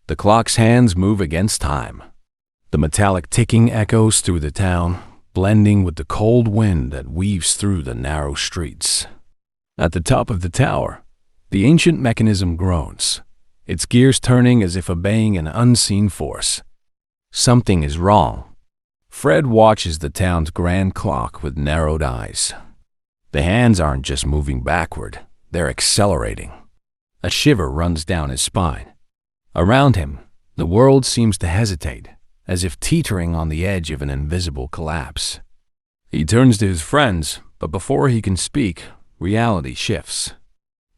The clock's hands move against time. The metallic ticking echoes through the town, blending with the cold wind that weaves through the narrow streets. At the top of the tower, the ancient mechanism groans, its gears turning as if obeying an unseen force. Something is wrong. Fred watches the town's grand clock with narrowed eyes. The hands aren't just moving backward, they're accelerating. A shiver runs down his spine. Around him, the world seems to hesitate, as if teetering on the edge of an invisible collapse. He turns to his friends, but before he can speak, reality shifts.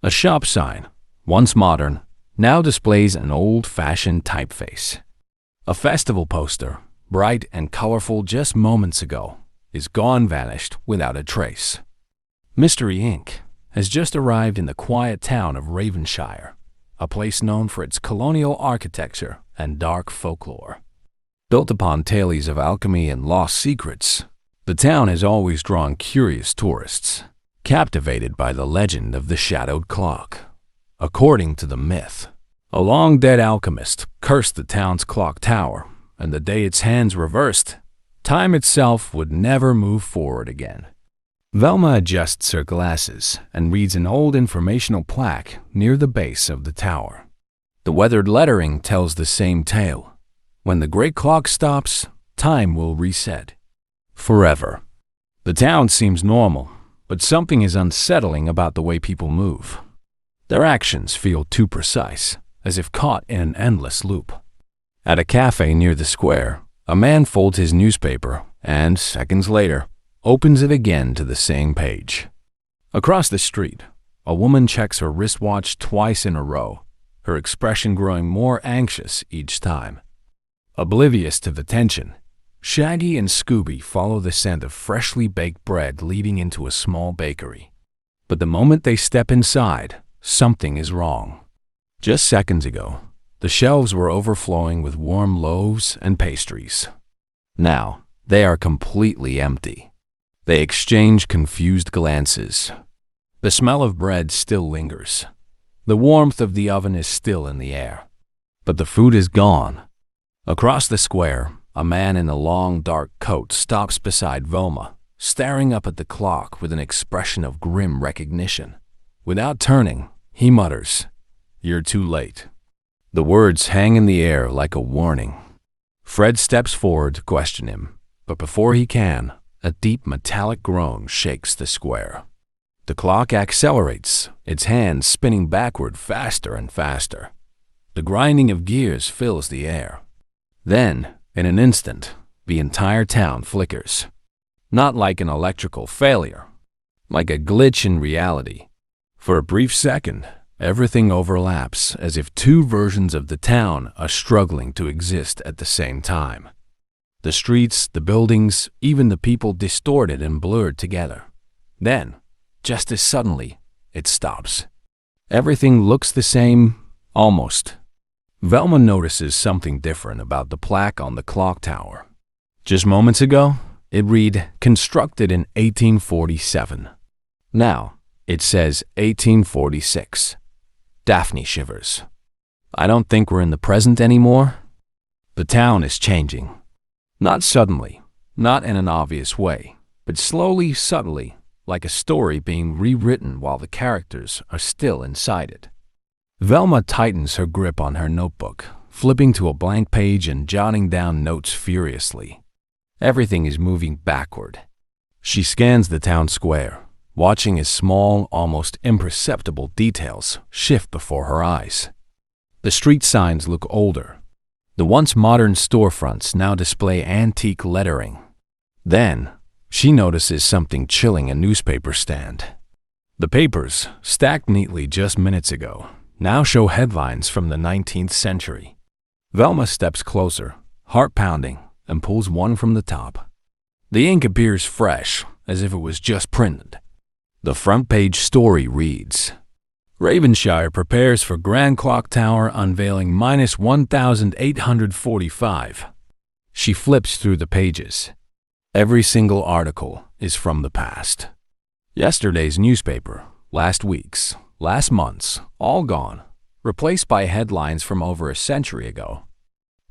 A shop sign, once modern, now displays an old-fashioned typeface. A festival poster, bright and colorful just moments ago, is gone, vanished without a trace. Mystery Inc. has just arrived in the quiet town of Ravenshire, a place known for its colonial architecture and dark folklore. Built upon tales of alchemy and lost secrets, the town has always drawn curious tourists, captivated by the legend of the shadowed clock. According to the myth, a long-dead alchemist cursed the town's clock tower, and the day its hands reversed, time itself would never move forward again. Velma adjusts her glasses and reads an old informational plaque near the base of the tower. The weathered lettering tells the same tale. When the great clock stops, time will reset. Forever. The town seems normal, but something is unsettling about the way people move. Their actions feel too precise, as if caught in an endless loop. At a cafe near the square, a man folds his newspaper and, seconds later, opens it again to the same page. Across the street, a woman checks her wristwatch twice in a row, her expression growing more anxious each time. Oblivious to the tension, Shaggy and Scooby follow the scent of freshly baked bread leading into a small bakery. But the moment they step inside, something is wrong. Just seconds ago, the shelves were overflowing with warm loaves and pastries. Now, they are completely empty. They exchange confused glances. The smell of bread still lingers. The warmth of the oven is still in the air. But the food is gone. Across the square, a man in a long, dark coat stops beside Velma, staring up at the clock with an expression of grim recognition. Without turning, he mutters, "You're too late." The words hang in the air like a warning. Fred steps forward to question him, but before he can, a deep metallic groan shakes the square. The clock accelerates, its hands spinning backward faster and faster. The grinding of gears fills the air. Then, in an instant, the entire town flickers. Not like an electrical failure, like a glitch in reality. For a brief second, everything overlaps as if two versions of the town are struggling to exist at the same time. The streets, the buildings, even the people distorted and blurred together. Then, just as suddenly, it stops. Everything looks the same, almost. Velma notices something different about the plaque on the clock tower. Just moments ago, it read, "Constructed in 1847. Now, it says 1846. Daphne shivers. I don't think we're in the present anymore. The town is changing. Not suddenly, not in an obvious way, but slowly, subtly, like a story being rewritten while the characters are still inside it. Velma tightens her grip on her notebook, flipping to a blank page and jotting down notes furiously. Everything is moving backward. She scans the town square, watching as small, almost imperceptible details shift before her eyes. The street signs look older. The once modern storefronts now display antique lettering. Then, she notices something chilling a newspaper stand. The papers, stacked neatly just minutes ago, now show headlines from the 19th century. Velma steps closer, heart pounding, and pulls one from the top. The ink appears fresh, as if it was just printed. The front page story reads, "Ravenshire prepares for Grand Clock Tower unveiling minus 1,845. She flips through the pages. Every single article is from the past. Yesterday's newspaper, last week's, last month's, all gone. replaced by headlines from over a century ago.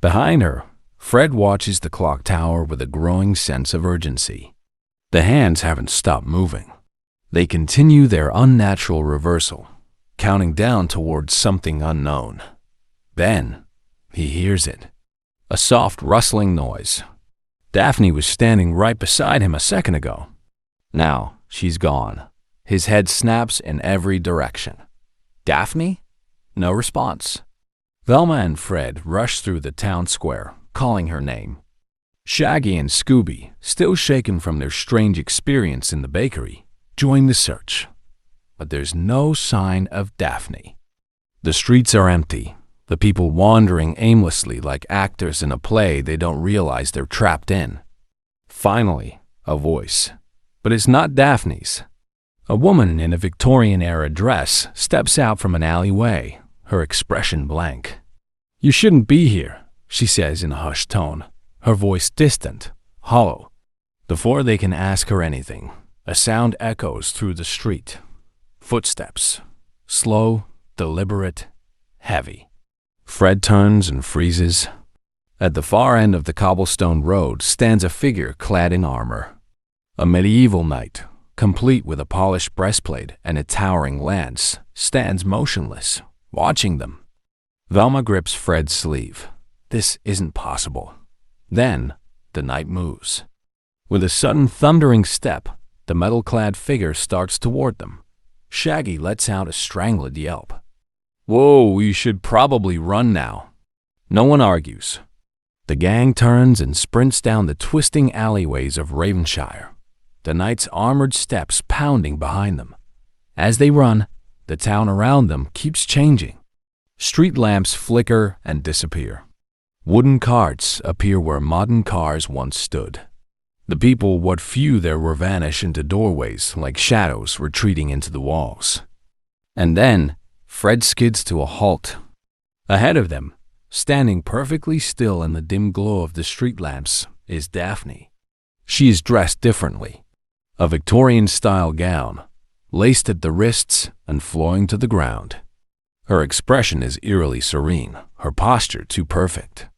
Behind her, Fred watches the clock tower with a growing sense of urgency. The hands haven't stopped moving. They continue their unnatural reversal, counting down towards something unknown. Then, he hears it. A soft rustling noise. Daphne was standing right beside him a second ago. Now, she's gone. His head snaps in every direction. Daphne? No response. Velma and Fred rush through the town square, calling her name. Shaggy and Scooby, still shaken from their strange experience in the bakery, join the search. But there's no sign of Daphne. The streets are empty, the people wandering aimlessly like actors in a play they don't realize they're trapped in. Finally, a voice. But it's not Daphne's. A woman in a Victorian-era dress steps out from an alleyway, her expression blank. "You shouldn't be here," she says in a hushed tone, her voice distant, hollow. Before they can ask her anything, a sound echoes through the street. Footsteps. Slow, deliberate, heavy. Fred turns and freezes. At the far end of the cobblestone road stands a figure clad in armor. A medieval knight, complete with a polished breastplate and a towering lance, stands motionless, watching them. Velma grips Fred's sleeve. This isn't possible. Then, the knight moves. With a sudden thundering step, the metal-clad figure starts toward them. Shaggy lets out a strangled yelp. "Whoa, you should probably run now." No one argues. The gang turns and sprints down the twisting alleyways of Ravenshire, the knight's armored steps pounding behind them. As they run, the town around them keeps changing. Street lamps flicker and disappear. Wooden carts appear where modern cars once stood. The people, what few there were, vanish into doorways like shadows retreating into the walls. And then, Fred skids to a halt. Ahead of them, standing perfectly still in the dim glow of the street lamps, is Daphne. She is dressed differently. A Victorian-style gown, laced at the wrists and flowing to the ground. Her expression is eerily serene, her posture too perfect.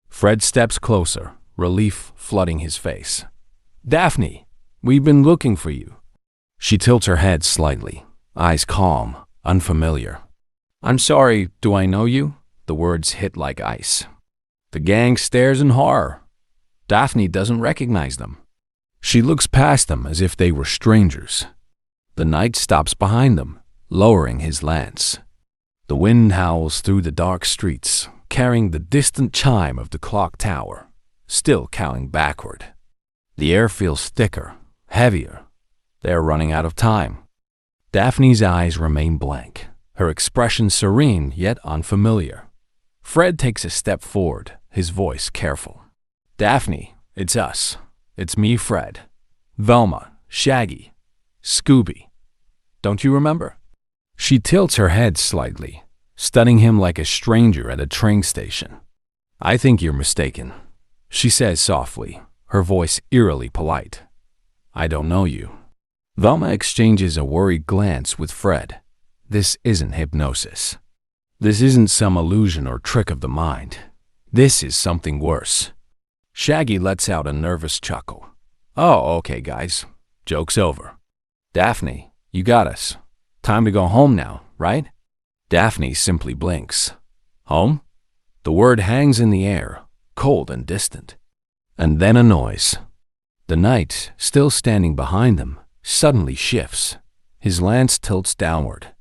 Fred steps closer, relief flooding his face. "Daphne, we've been looking for you." She tilts her head slightly, eyes calm, unfamiliar. "I'm sorry, do I know you?" The words hit like ice. The gang stares in horror. Daphne doesn't recognize them. She looks past them as if they were strangers. The knight stops behind them, lowering his lance. The wind howls through the dark streets, carrying the distant chime of the clock tower, still counting backward. The air feels thicker, heavier. They're running out of time. Daphne's eyes remain blank, her expression serene yet unfamiliar. Fred takes a step forward, his voice careful. "Daphne, it's us. It's me, Fred. Velma, Shaggy, Scooby. Don't you remember?" She tilts her head slightly, studying him like a stranger at a train station. "I think you're mistaken," she says softly, her voice eerily polite. "I don't know you." Velma exchanges a worried glance with Fred. This isn't hypnosis. This isn't some illusion or trick of the mind. This is something worse. Shaggy lets out a nervous chuckle. "Oh, okay, guys. Joke's over. Daphne, you got us. Time to go home now, right?" Daphne simply blinks. "Home?" The word hangs in the air, cold and distant. And then a noise. The knight, still standing behind them, suddenly shifts. His lance tilts downward,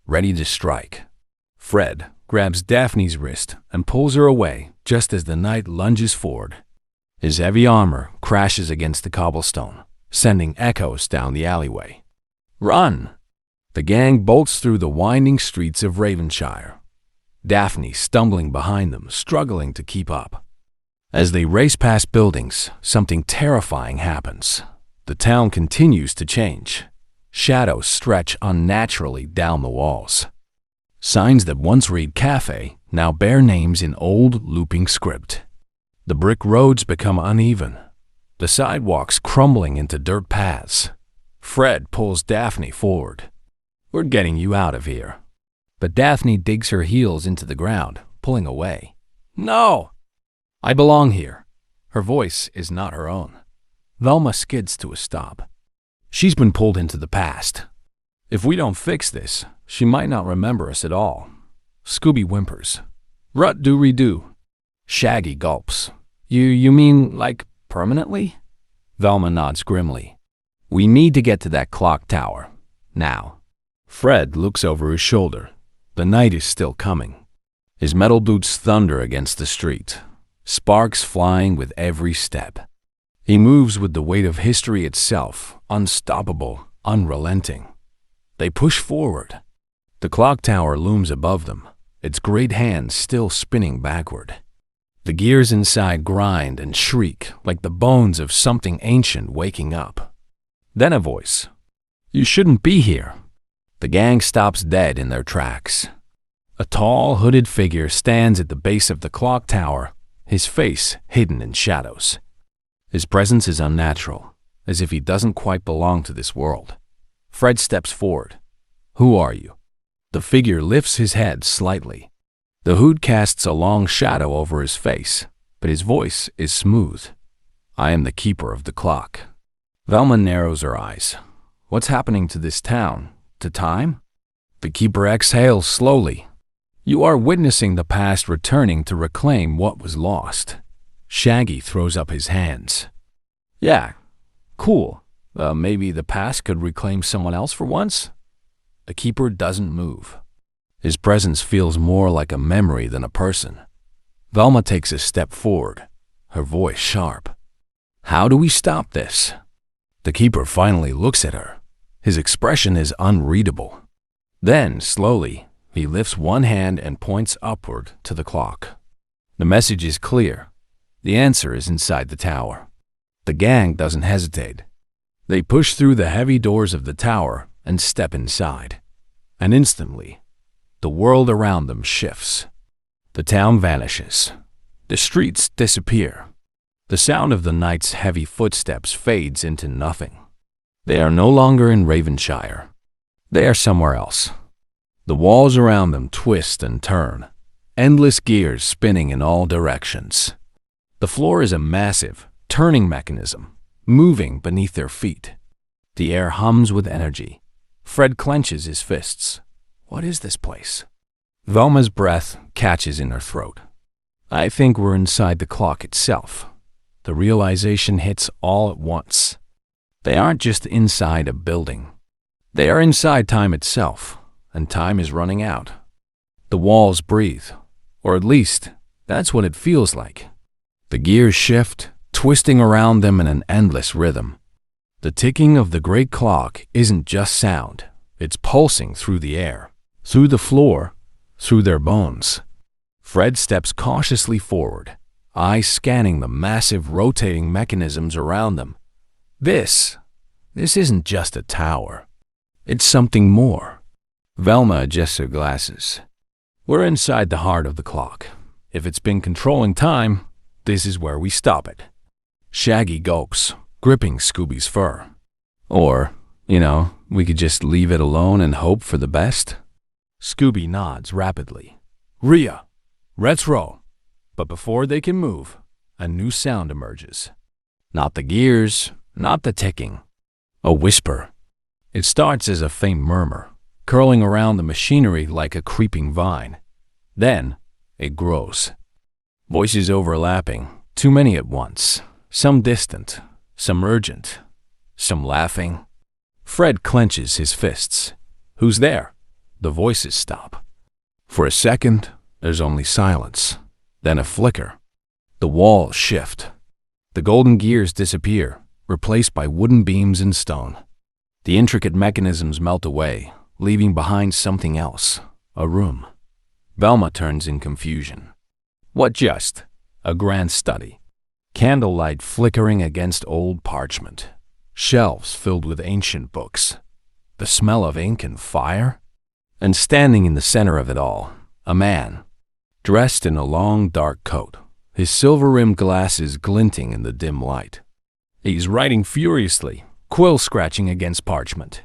ready to strike. Fred grabs Daphne's wrist and pulls her away just as the knight lunges forward. His heavy armor crashes against the cobblestone, sending echoes down the alleyway. "Run!" The gang bolts through the winding streets of Ravenshire, Daphne stumbling behind them, struggling to keep up. As they race past buildings, something terrifying happens. The town continues to change. Shadows stretch unnaturally down the walls. Signs that once read cafe now bear names in old looping script. The brick roads become uneven, the sidewalks crumbling into dirt paths. Fred pulls Daphne forward. "We're getting you out of here." But Daphne digs her heels into the ground, pulling away. No! I belong here. Her voice is not her own. Velma skids to a stop. She's been pulled into the past. If we don't fix this, she might not remember us at all. Scooby whimpers. Rut-do-re-do. Shaggy gulps. You mean, like, permanently? Velma nods grimly. We need to get to that clock tower. Now. Fred looks over his shoulder. The night is still coming. His metal boots thunder against the street, sparks flying with every step. He moves with the weight of history itself, unstoppable, unrelenting. They push forward. The clock tower looms above them, its great hands still spinning backward. The gears inside grind and shriek like the bones of something ancient waking up. Then a voice. You shouldn't be here. The gang stops dead in their tracks. A tall, hooded figure stands at the base of the clock tower, his face hidden in shadows. His presence is unnatural, as if he doesn't quite belong to this world. Fred steps forward. Who are you? The figure lifts his head slightly. The hood casts a long shadow over his face, but his voice is smooth. I am the keeper of the clock. Velma narrows her eyes. What's happening to this town? To time? The keeper exhales slowly. You are witnessing the past returning to reclaim what was lost. Shaggy throws up his hands. Yeah, cool. Maybe the past could reclaim someone else for once? The keeper doesn't move. His presence feels more like a memory than a person. Velma takes a step forward, her voice sharp. How do we stop this? The keeper finally looks at her. His expression is unreadable. Then, slowly, he lifts one hand and points upward to the clock. The message is clear. The answer is inside the tower. The gang doesn't hesitate. They push through the heavy doors of the tower and step inside. And instantly, the world around them shifts. The town vanishes. The streets disappear. The sound of the night's heavy footsteps fades into nothing. They are no longer in Ravenshire. They are somewhere else. The walls around them twist and turn, endless gears spinning in all directions. The floor is a massive, turning mechanism, moving beneath their feet. The air hums with energy. Fred clenches his fists. What is this place? Velma's breath catches in her throat. I think we're inside the clock itself. The realization hits all at once. They aren't just inside a building. They are inside time itself, and time is running out. The walls breathe, or at least, that's what it feels like. The gears shift, twisting around them in an endless rhythm. The ticking of the great clock isn't just sound, it's pulsing through the air, through the floor, through their bones. Fred steps cautiously forward, eyes scanning the massive rotating mechanisms around them. This isn't just a tower. It's something more. Velma adjusts her glasses. We're inside the heart of the clock. If it's been controlling time, this is where we stop it. Shaggy gulps, gripping Scooby's fur. Or, we could just leave it alone and hope for the best. Scooby nods rapidly. Rhea, retro. But before they can move, a new sound emerges. Not the gears, not the ticking. A whisper. It starts as a faint murmur, curling around the machinery like a creeping vine. Then, it grows. Voices overlapping, too many at once. Some distant, some urgent, some laughing. Fred clenches his fists. Who's there? The voices stop. For a second, there's only silence. Then a flicker. The walls shift. The golden gears disappear, replaced by wooden beams and stone. The intricate mechanisms melt away, leaving behind something else, a room. Velma turns in confusion. What just? A grand study. Candlelight flickering against old parchment. Shelves filled with ancient books. The smell of ink and fire. And standing in the center of it all, a man, dressed in a long dark coat, his silver-rimmed glasses glinting in the dim light. He's writing furiously, quill scratching against parchment.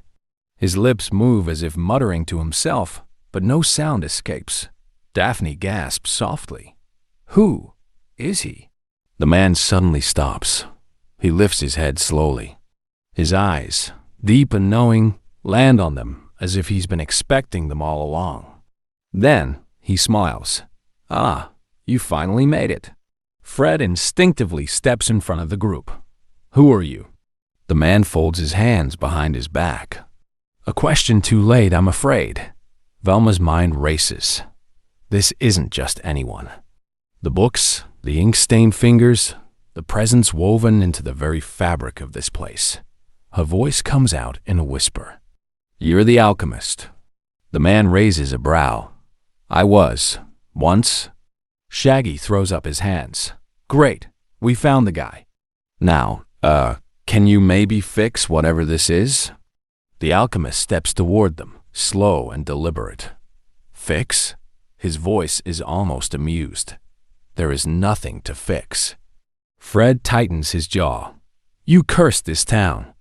His lips move as if muttering to himself, but no sound escapes. Daphne gasps softly. Who is he? The man suddenly stops. He lifts his head slowly. His eyes, deep and knowing, land on them as if he's been expecting them all along. Then he smiles. Ah, you finally made it. Fred instinctively steps in front of the group. Who are you? The man folds his hands behind his back. A question too late, I'm afraid. Velma's mind races. This isn't just anyone. The books, the ink-stained fingers, the presence woven into the very fabric of this place. Her voice comes out in a whisper. You're the alchemist. The man raises a brow. I was. Once. Shaggy throws up his hands. Great. We found the guy. Now, can you maybe fix whatever this is? The alchemist steps toward them, slow and deliberate. Fix? His voice is almost amused. There is nothing to fix. Fred tightens his jaw. You cursed this town.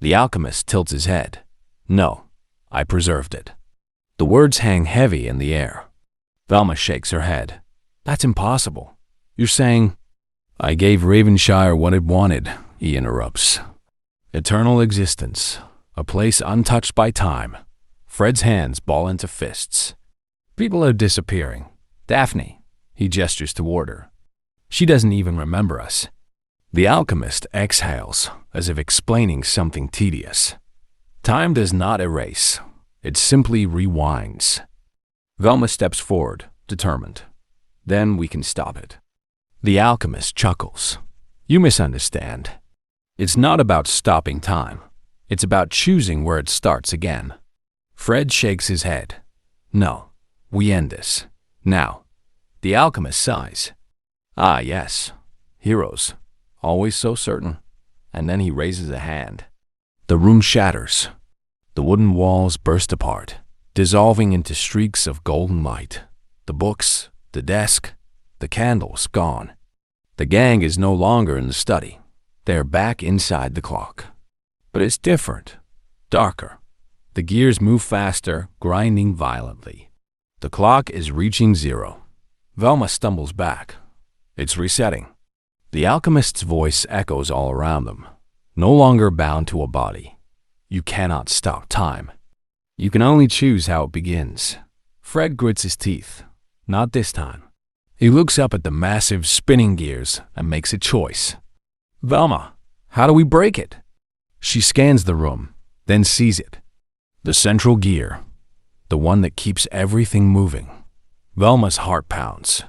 The alchemist tilts his head. No, I preserved it. The words hang heavy in the air. Velma shakes her head. That's impossible. You're saying... I gave Ravenshire what it wanted, he interrupts. Eternal existence. A place untouched by time. Fred's hands ball into fists. People are disappearing. Daphne. He gestures toward her. She doesn't even remember us. The alchemist exhales, as if explaining something tedious. Time does not erase. It simply rewinds. Velma steps forward, determined. Then we can stop it. The alchemist chuckles. You misunderstand. It's not about stopping time. It's about choosing where it starts again. Fred shakes his head. No, we end this. Now. The alchemist sighs. Ah, yes. Heroes. Always so certain. And then he raises a hand. The room shatters. The wooden walls burst apart, dissolving into streaks of golden light. The books, the desk, the candles gone. The gang is no longer in the study. They're back inside the clock. But it's different. Darker. The gears move faster, grinding violently. The clock is reaching zero. Velma stumbles back. It's resetting. The alchemist's voice echoes all around them. No longer bound to a body. You cannot stop time. You can only choose how it begins. Fred grits his teeth. Not this time. He looks up at the massive spinning gears and makes a choice. Velma, how do we break it? She scans the room, then sees it. The central gear. The one that keeps everything moving. Velma's heart pounds.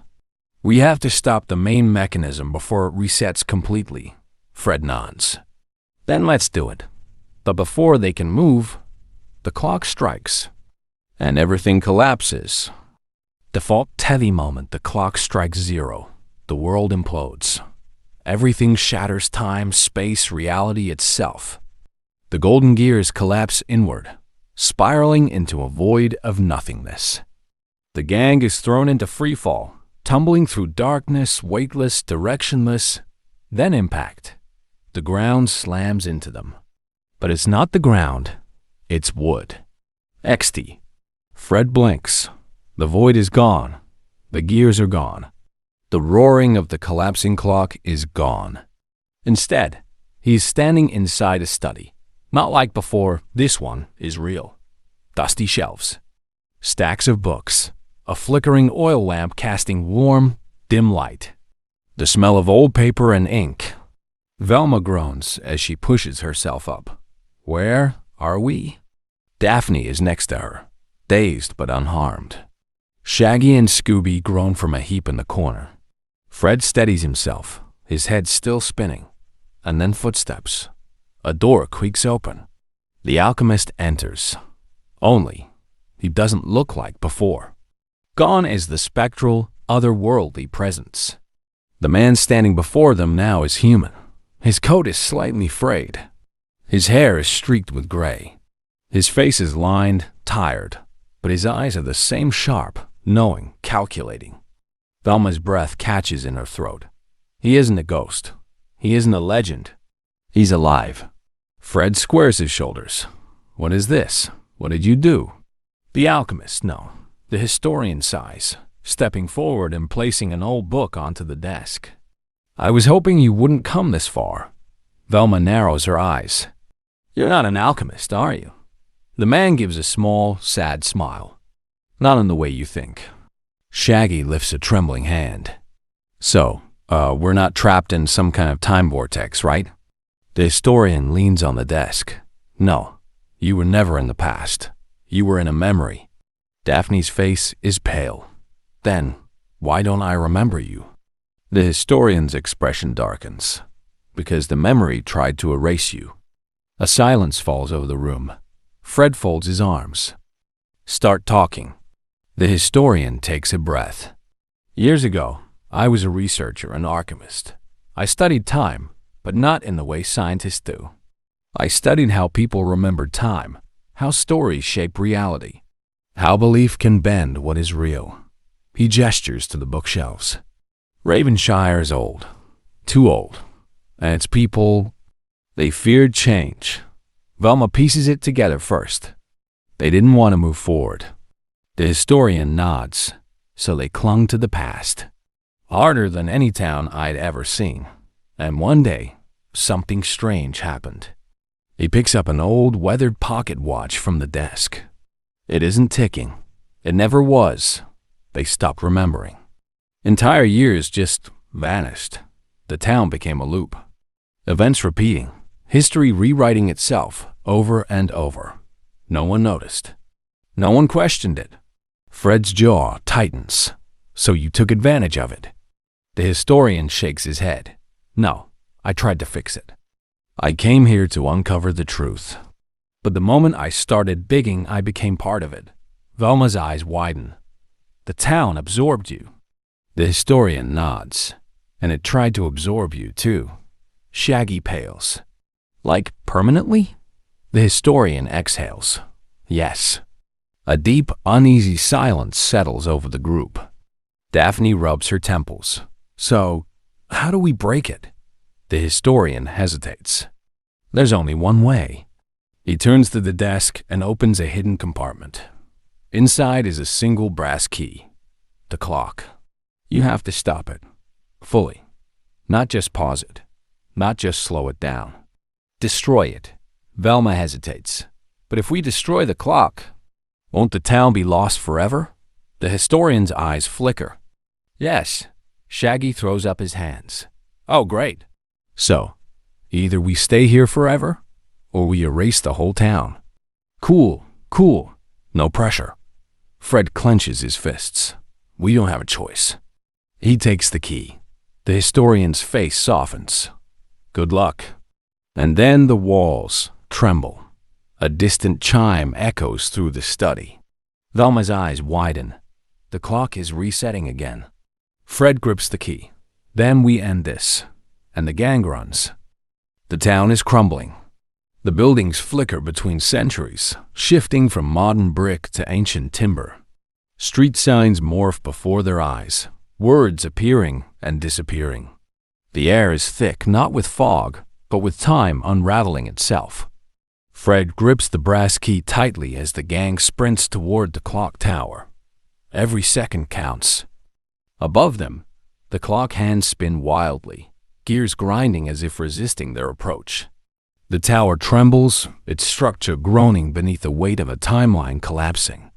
We have to stop the main mechanism before it resets completely. Fred nods. Then let's do it. But before they can move, the clock strikes. And everything collapses. Default telly moment, the clock strikes zero. The world implodes. Everything shatters time, space, reality itself. The golden gears collapse inward, spiraling into a void of nothingness. The gang is thrown into freefall, tumbling through darkness, weightless, directionless, then impact. The ground slams into them. But it's not the ground, it's wood. XT. Fred blinks. The void is gone. The gears are gone. The roaring of the collapsing clock is gone. Instead, he is standing inside a study. Not like before, this one is real. Dusty shelves. Stacks of books. A flickering oil lamp casting warm, dim light. The smell of old paper and ink. Velma groans as she pushes herself up. Where are we? Daphne is next to her, dazed but unharmed. Shaggy and Scooby groan from a heap in the corner. Fred steadies himself, his head still spinning. And then footsteps. A door creaks open. The alchemist enters. Only, he doesn't look like before. Gone is the spectral, otherworldly presence. The man standing before them now is human. His coat is slightly frayed. His hair is streaked with gray. His face is lined, tired, but his eyes are the same sharp, knowing, calculating. Velma's breath catches in her throat. He isn't a ghost. He isn't a legend. He's alive. Fred squares his shoulders. What is this? What did you do? The alchemist, no. The historian sighs, stepping forward and placing an old book onto the desk. I was hoping you wouldn't come this far. Velma narrows her eyes. You're not an alchemist, are you? The man gives a small, sad smile. Not in the way you think. Shaggy lifts a trembling hand. So, we're not trapped in some kind of time vortex, right? The historian leans on the desk. No, you were never in the past. You were in a memory. Daphne's face is pale. Then, why don't I remember you? The historian's expression darkens. Because the memory tried to erase you. A silence falls over the room. Fred folds his arms. Start talking. The historian takes a breath. Years ago, I was a researcher and alchemist. I studied time, but not in the way scientists do. I studied how people remember time, how stories shape reality, how belief can bend what is real. He gestures to the bookshelves. Ravenshire is old, too old, and its people, they feared change. Velma pieces it together first. They didn't want to move forward. The historian nods, so they clung to the past. Harder than any town I'd ever seen. And one day, something strange happened. He picks up an old, weathered pocket watch from the desk. It isn't ticking. It never was. They stopped remembering. Entire years just vanished. The town became a loop. Events repeating. History rewriting itself over and over. No one noticed. No one questioned it. Fred's jaw tightens. So you took advantage of it. The historian shakes his head. No, I tried to fix it. I came here to uncover the truth. But the moment I started digging, I became part of it. Velma's eyes widen. The town absorbed you. The historian nods. And it tried to absorb you, too. Shaggy pales. Like permanently? The historian exhales. Yes. A deep, uneasy silence settles over the group. Daphne rubs her temples. So, how do we break it? The historian hesitates. There's only one way. He turns to the desk and opens a hidden compartment. Inside is a single brass key. The clock. You have to stop it. Fully. Not just pause it. Not just slow it down. Destroy it. Velma hesitates. But if we destroy the clock, won't the town be lost forever? The historian's eyes flicker. Yes. Shaggy throws up his hands. Oh, great. So, either we stay here forever, or we erase the whole town. Cool, cool. No pressure. Fred clenches his fists. We don't have a choice. He takes the key. The historian's face softens. Good luck. And then the walls tremble. A distant chime echoes through the study. Velma's eyes widen. The clock is resetting again. Fred grips the key. Then we end this. And the gang runs. The town is crumbling. The buildings flicker between centuries, shifting from modern brick to ancient timber. Street signs morph before their eyes, words appearing and disappearing. The air is thick, not with fog, but with time unraveling itself. Fred grips the brass key tightly as the gang sprints toward the clock tower. Every second counts. Above them, the clock hands spin wildly, gears grinding as if resisting their approach. The tower trembles, its structure groaning beneath the weight of a timeline collapsing.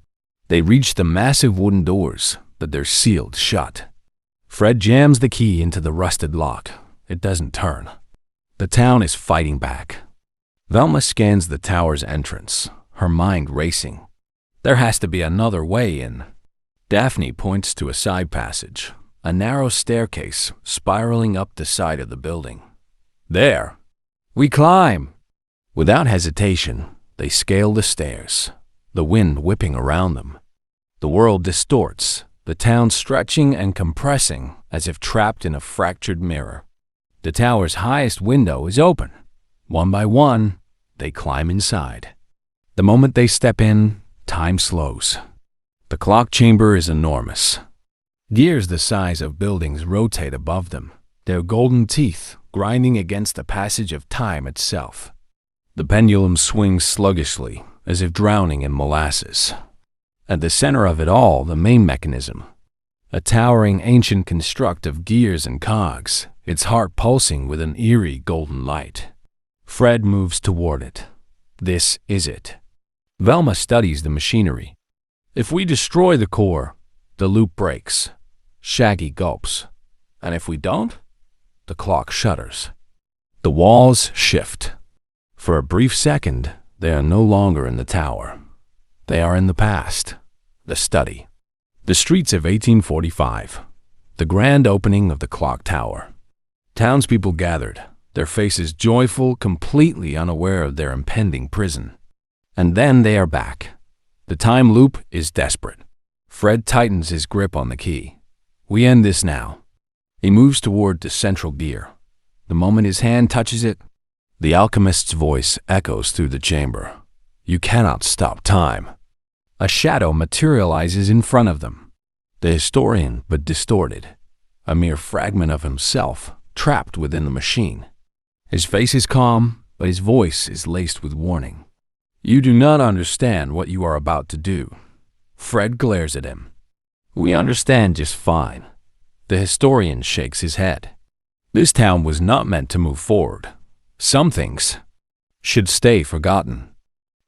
They reach the massive wooden doors, but they're sealed shut. Fred jams the key into the rusted lock. It doesn't turn. The town is fighting back. Velma scans the tower's entrance, her mind racing. There has to be another way in. Daphne points to a side passage, a narrow staircase spiraling up the side of the building. There. We climb. Without hesitation, they scale the stairs, the wind whipping around them. The world distorts, the town stretching and compressing as if trapped in a fractured mirror. The tower's highest window is open. One by one, they climb inside. The moment they step in, time slows. The clock chamber is enormous. Gears the size of buildings rotate above them, their golden teeth grinding against the passage of time itself. The pendulum swings sluggishly, as if drowning in molasses. At the center of it all, the main mechanism. A towering ancient construct of gears and cogs, its heart pulsing with an eerie golden light. Fred moves toward it. This is it. Velma studies the machinery. If we destroy the core, the loop breaks. Shaggy gulps. And if we don't, the clock shudders. The walls shift. For a brief second, they are no longer in the tower. They are in the past, the study. The streets of 1845, the grand opening of the clock tower. Townspeople gathered, their faces joyful, completely unaware of their impending prison. And then they are back. The time loop is desperate. Fred tightens his grip on the key. We end this now. He moves toward the central gear. The moment his hand touches it, the alchemist's voice echoes through the chamber. You cannot stop time. A shadow materializes in front of them. The historian, but distorted. A mere fragment of himself, trapped within the machine. His face is calm, but his voice is laced with warning. You do not understand what you are about to do. Fred glares at him. We understand just fine. The historian shakes his head. This town was not meant to move forward. Some things should stay forgotten.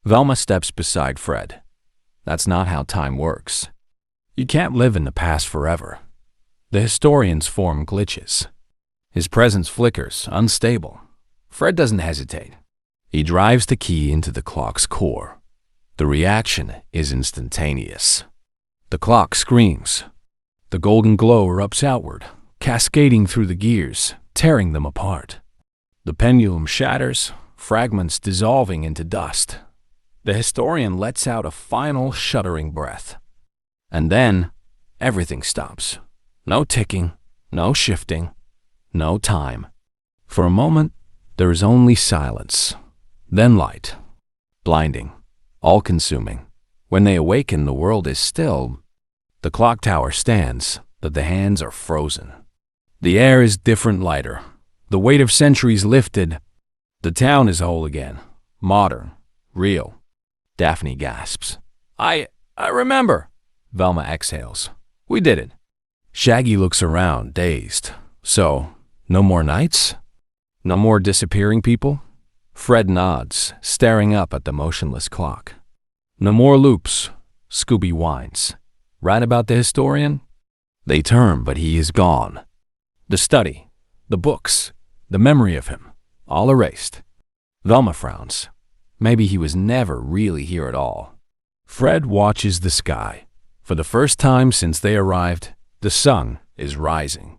Velma steps beside Fred. That's not how time works. You can't live in the past forever. The historian's form glitches. His presence flickers, unstable. Fred doesn't hesitate. He drives the key into the clock's core. The reaction is instantaneous. The clock screams. The golden glow erupts outward, cascading through the gears, tearing them apart. The pendulum shatters, fragments dissolving into dust. The historian lets out a final shuddering breath. And then, everything stops. No ticking, no shifting, no time. For a moment, there is only silence. Then light. Blinding. All-consuming. When they awaken, the world is still. The clock tower stands, but the hands are frozen. The air is different lighter. The weight of centuries lifted. The town is whole again. Modern. Real. Daphne gasps. I remember. Velma exhales. We did it. Shaggy looks around, dazed. So, no more nights? No more disappearing people? Fred nods, staring up at the motionless clock. No more loops. Scooby whines. Right about the historian? They turn, but he is gone. The study, the books, the memory of him, all erased. Velma frowns. Maybe he was never really here at all. Fred watches the sky. For the first time since they arrived, the sun is rising.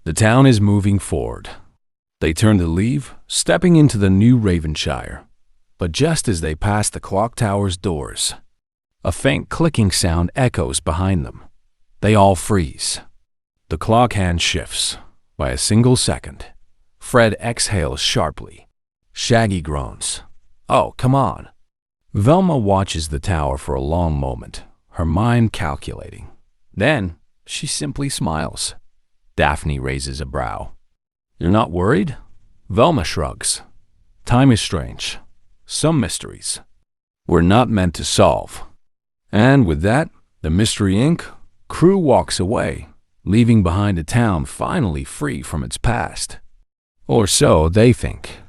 The town is moving forward. They turn to leave, stepping into the new Ravenshire. But just as they pass the clock tower's doors, a faint clicking sound echoes behind them. They all freeze. The clock hand shifts. By a single second, Fred exhales sharply. Shaggy groans. Oh, come on. Velma watches the tower for a long moment, her mind calculating. Then, she simply smiles. Daphne raises a brow. You're not worried? Velma shrugs. Time is strange. Some mysteries we're not meant to solve. And with that, the Mystery Inc. crew walks away, leaving behind a town finally free from its past. Or so they think.